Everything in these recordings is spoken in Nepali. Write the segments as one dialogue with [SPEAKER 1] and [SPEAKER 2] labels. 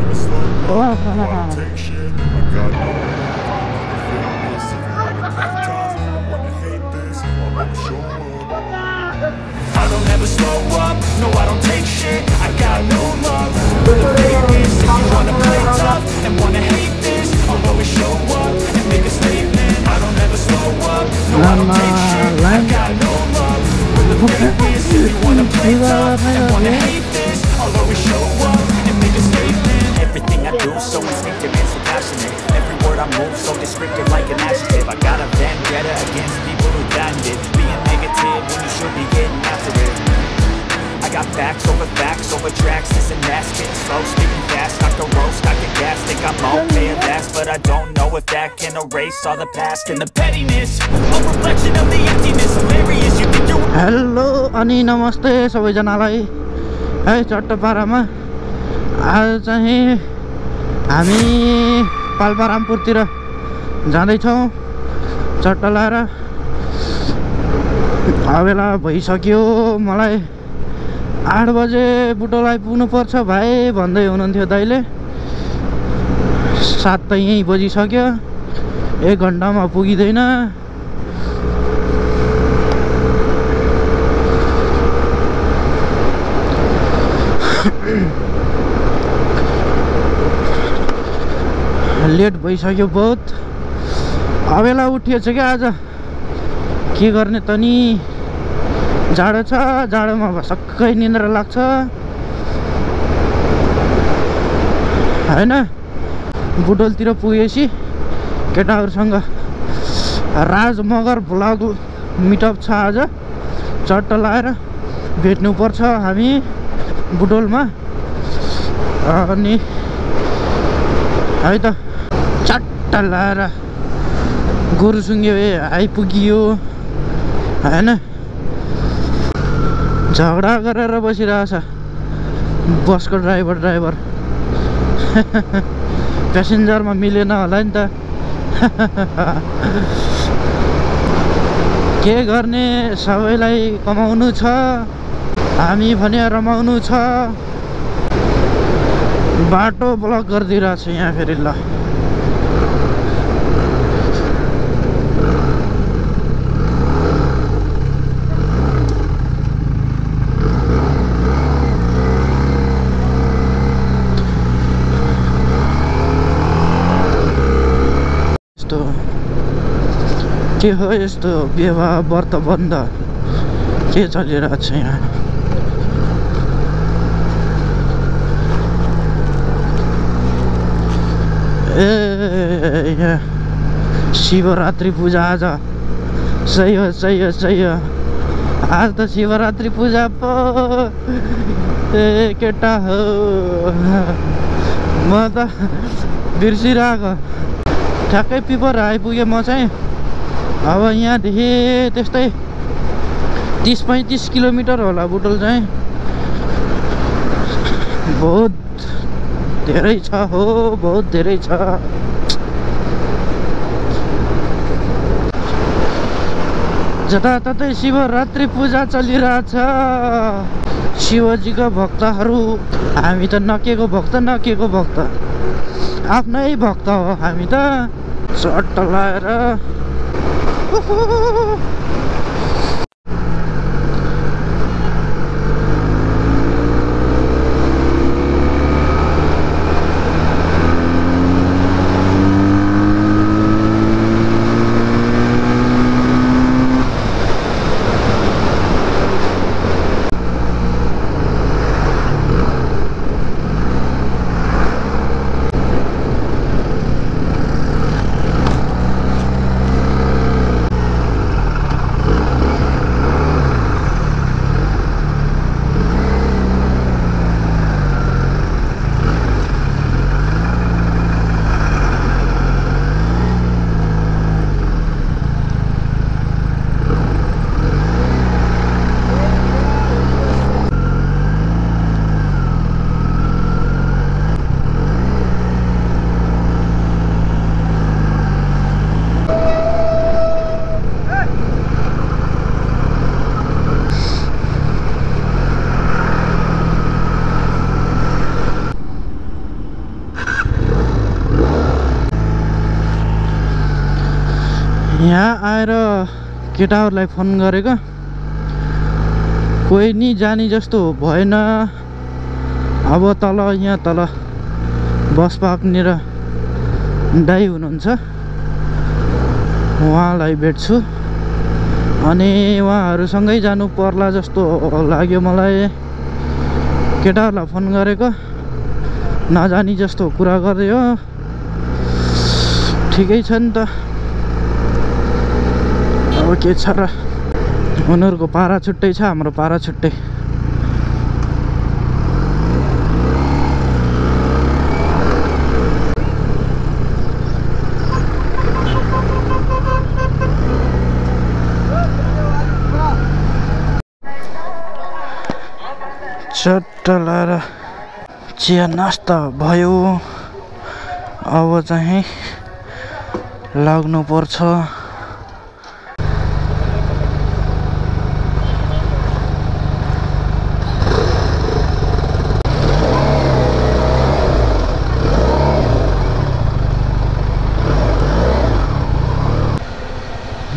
[SPEAKER 1] I don't ever slow up, no I don't take shit. I got no love for the fakeness. If you wanna play tough and wanna hate this, I'll always show up and make a statement. I don't ever slow up, no I don't take shit. I got no love for the fakeness. If you wanna play tough and wanna hate this, I'll always show up and make a statement. Everything I do so instinctive and so passionate. Every word I move so descriptive like an adjective. I got a vendetta against people who patented being negative when you should be getting after it. I got facts over tracks, this and that, spitting slow, speaking fast, knock the roast, I get gas, think I'm okay at last, but I don't know if that can erase all the past and the pettiness, a reflection of the emptiness, hilarious, you think you're...
[SPEAKER 2] Hello, अनि नमस्ते सबैजनालाई है चट्टपारामा आज चाहिँ हामी पाल्पारामपुरतिर जाँदैछौँ चट्टा लाएर अबेला भइसक्यो मलाई 8 बजे बुटोल आइपुग्नु पर्छ भाइ भन्दै हुनुहुन्थ्यो दाइले 7 त यही बजिसक्यो 1 घण्टामा पुगिदैन लेट भइसक्यो बहुत अबेला उठिएछ क्या आज के गर्ने त नि जाडो छ जाडोमा सबै निन्द्रा लाग्छ हैन बुटोलतिर पुगेपछि केटाहरुसँग राज मगर भ्लग मिटअप छ आज चट्टा लाएर भेट्नु पर्छ हामी बुटोलमा अनि है त चट्टा लाएर गोरुसुङ्गे आइपुगियो हैन झगडा गरेर बसिरहेछ बसको ड्राइभर प्यासेन्जरमा मिलेन होला नि त के गर्ने सबैलाई कमाउनु छ हामी भने रमाउनु छ बाटो ब्लक गरिदिरहेछ यहाँ फेरि ल के हो यस्तो विवाह व्रत बन्द के चलिरहेछ यहाँ ए शिवरात्रि पूजा आज सही हो आज त शिवरात्रि पूजा पो ए केटा हो म त बिर्सिरहेको ठ्याक्कै पिपर आइपुगेँ म चाहिँ अब यहाँदेखि त्यस्तै 30-35 किलोमिटर होला बुटोल चाहिँ बहुत धेरै छ हो बहुत धेरै छ जताततै शिवरात्रि पूजा चलिरहेछ शिवजीको भक्तहरू हामी त नकेको भक्त आफ्नै भक्त हो हामी त चट्टा लाएर यहाँ आएर केटाहरूलाई फोन गरेको, कोही नि जाने जस्तो भएन। अब तल यहाँ तल बस पार्कनिर दाइ हुनुहुन्छ, उहाँलाई भेट्छु अनि उहाँहरूसँगै जानु पर्ला जस्तो लाग्यो मलाई। केटाहरूलाई फोन गरेको, नजानी जस्तो कुरा गर्यो। ठिकै छ नि त, अब के छ र। उनीहरूको पारा छुट्टै छ, हाम्रो पारा छुट्टै। चट्ट लाएर चिया नास्ता भयो। अब चाहिँ लाग्नु पर्छ।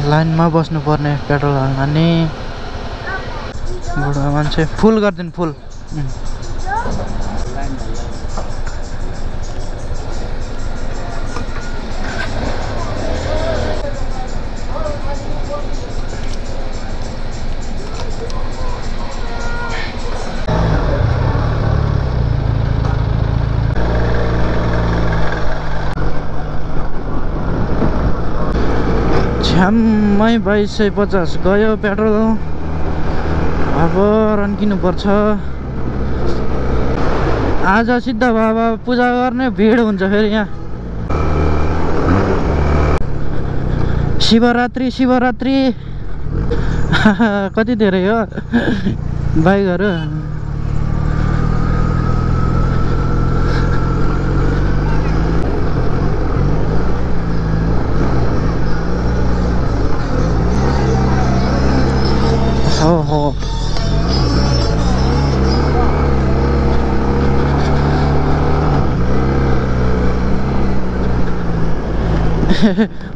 [SPEAKER 2] लाइनमा बस्नु पर्ने पेट्रोल हाल्न नि। बुढा मान्छे फुल गरिदिनु, फुल। झ्याम्मै 2250 गयो पेट्रोल। अब रन्किनु पर्छ। आज सिद्ध बाबा पूजा गर्ने भिड हुन्छ फेरि यहाँ। शिवरात्रि शिवरात्रि कति धेरै हो बाइकहरू। हो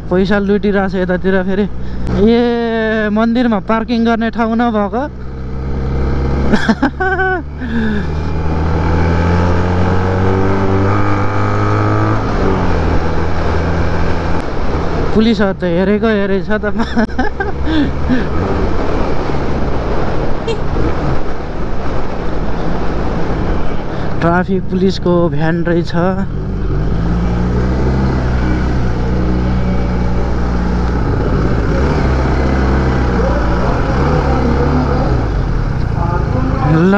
[SPEAKER 2] पैसा लुटिरहेछ यतातिर फेरि। ए मन्दिरमा पार्किङ गर्ने ठाउँ नभएको। पुलिसहरू त हेरेको हेरेछ त। ट्राफिक पुलिसको भ्यान रहेछ। ल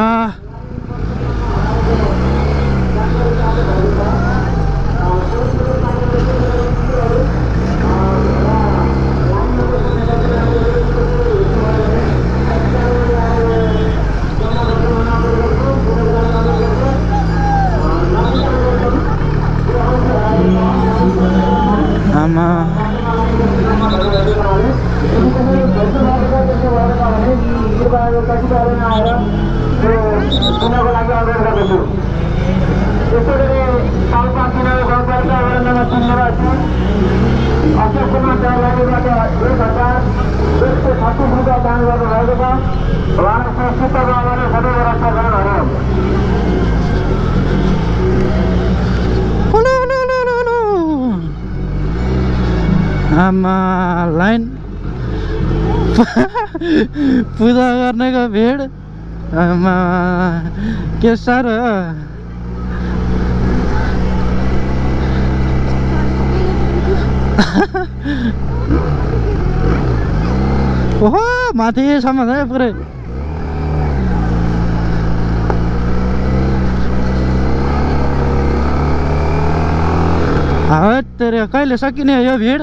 [SPEAKER 2] आमा आमा लाइन पूजा गर्नेको भिड। आमा के साह्रो। ओहो माथिसम्म छ पुरै। तेरे कहिले सकिने यो भिड।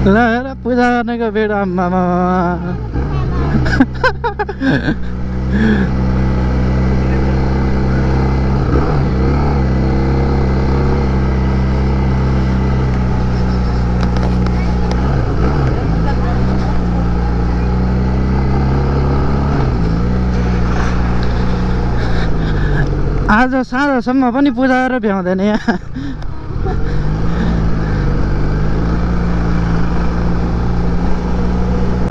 [SPEAKER 2] ल पूजा गर्नेको भिड। आम्मामा आज साँझसम्म पनि पूजा गरेर भ्याउँदैन यहाँ।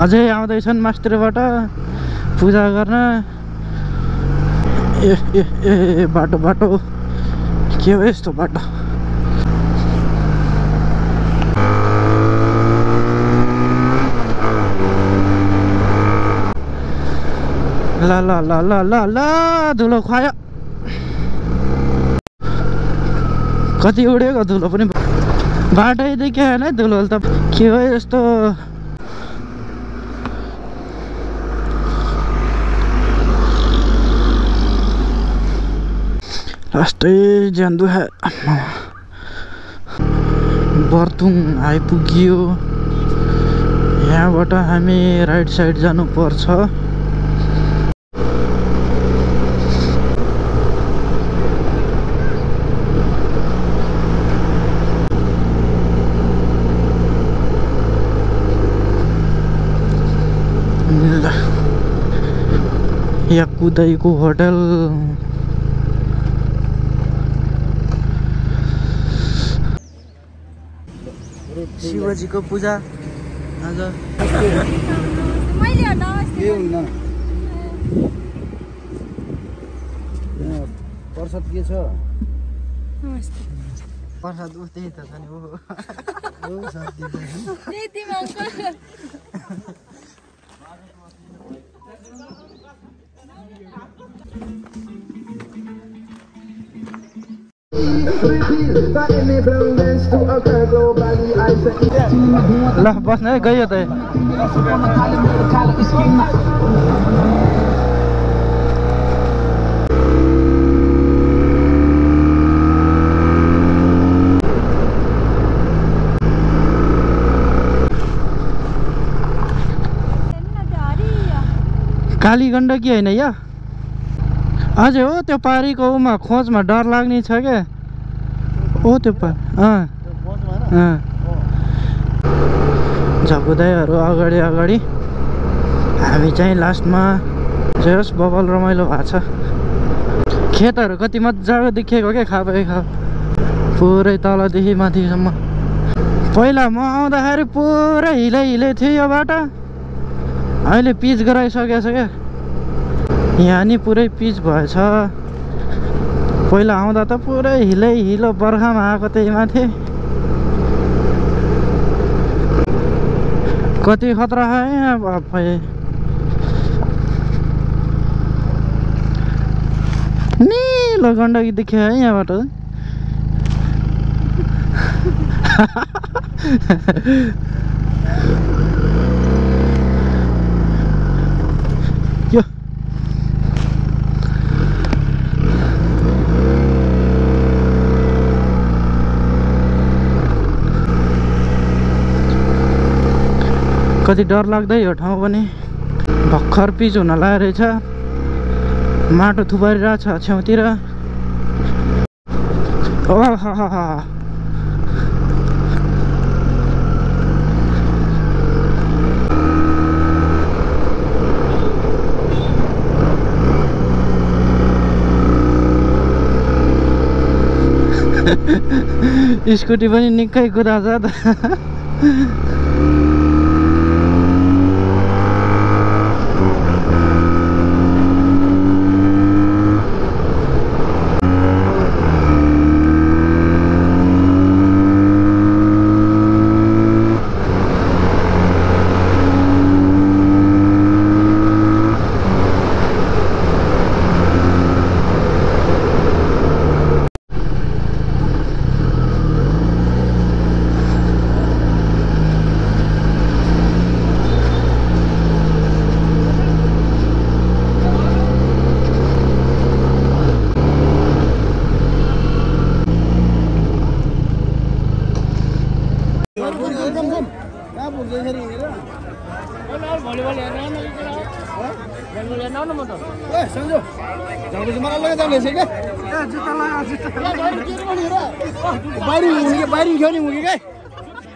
[SPEAKER 2] अझै आउँदैछन् मास्टरबाट पूजा गर्न। ए ए ए बाटो बाटो के हो यस्तो बाटो? ल ल ल ल ल ल धुलो खुवायो। कति उडेको धुलो पनि बाटै देखियो होइन धुलो त के हो यस्तो? रास्तै ज्यान दुखायो। बर्तुङ आइपुग्यो। यहाँबाट हामी राइट साइड जानुपर्छ। या कुदाईको होटल। शिवजीको पूजा आज प्रसाद के छ? प्रसाद उस्तै त छ नि। ल बस्न है गयो त। काली गण्डकी होइन या? अझै हो त्यो पारीको उमा खोजमा डर लाग्ने छ क्या। ओ त्यो झकुदाईहरू अगाडि अगाडि, हामी चाहिँ लास्टमा। जे होस् बबल रमाइलो भएको छ। खेतहरू कति मजाको देखिएको क्या खापै खा, पुरै तलदेखि माथिसम्म। पहिला म आउँदाखेरि पुरै हिलै थियो यो बाटो, अहिले पिच गराइसकेको छ क्या। यहाँ नि पुरै पिच भएछ। पहिला आउँदा त पुरै हिलो बर्खामा आएको त्यही माथि। कति खतरा है यहाँ बाफै। निलो गण्डकी देखियो है यहाँबाट। यो कति डर लाग्दै यो ठाउँ पनि। भर्खर पिच हुन लागेको रहेछ, माटो थुपारिरहेछ छेउतिर। स्कुटी पनि निकै कुदाछ त।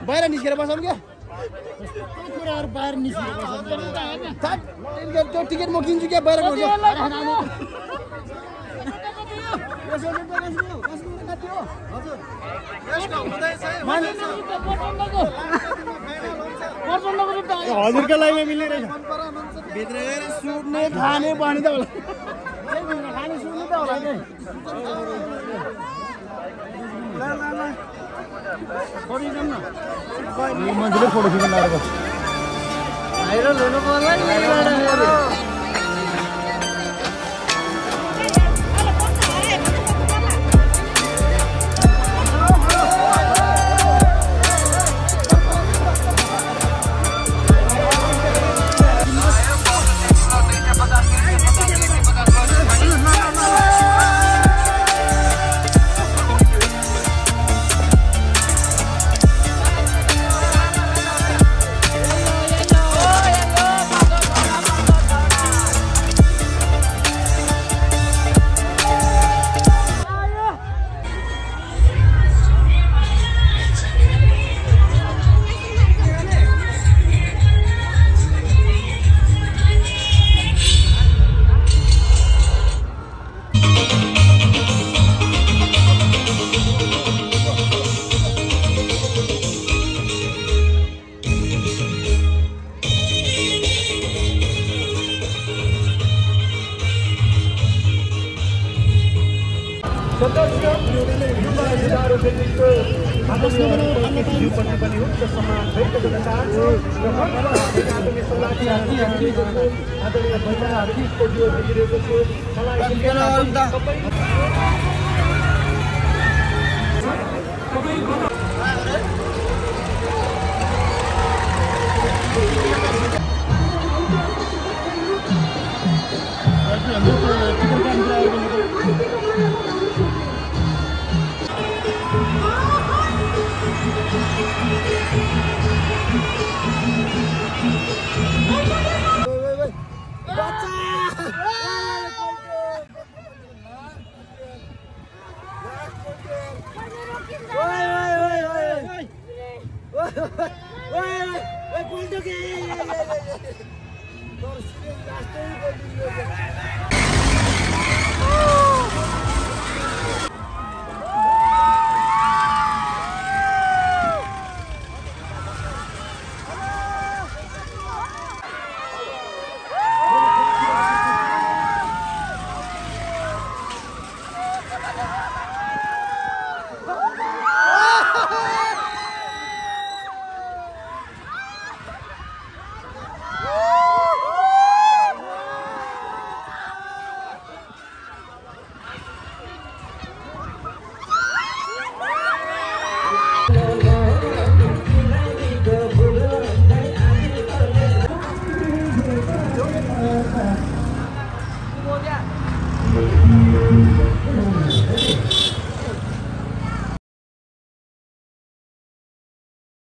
[SPEAKER 2] बाहिर निस्केर बसौँ क्या। त्यो टिकट म किन्छु क्या बाहिर। हजुरका लागि मिल्ने रहेछ भित्र गएर सुत्ने खाने पानी त होला खाने सुत्ने त होला नि मान्छेले फोटो खिच्न लागेको भाइरल हुनु पर्ला नि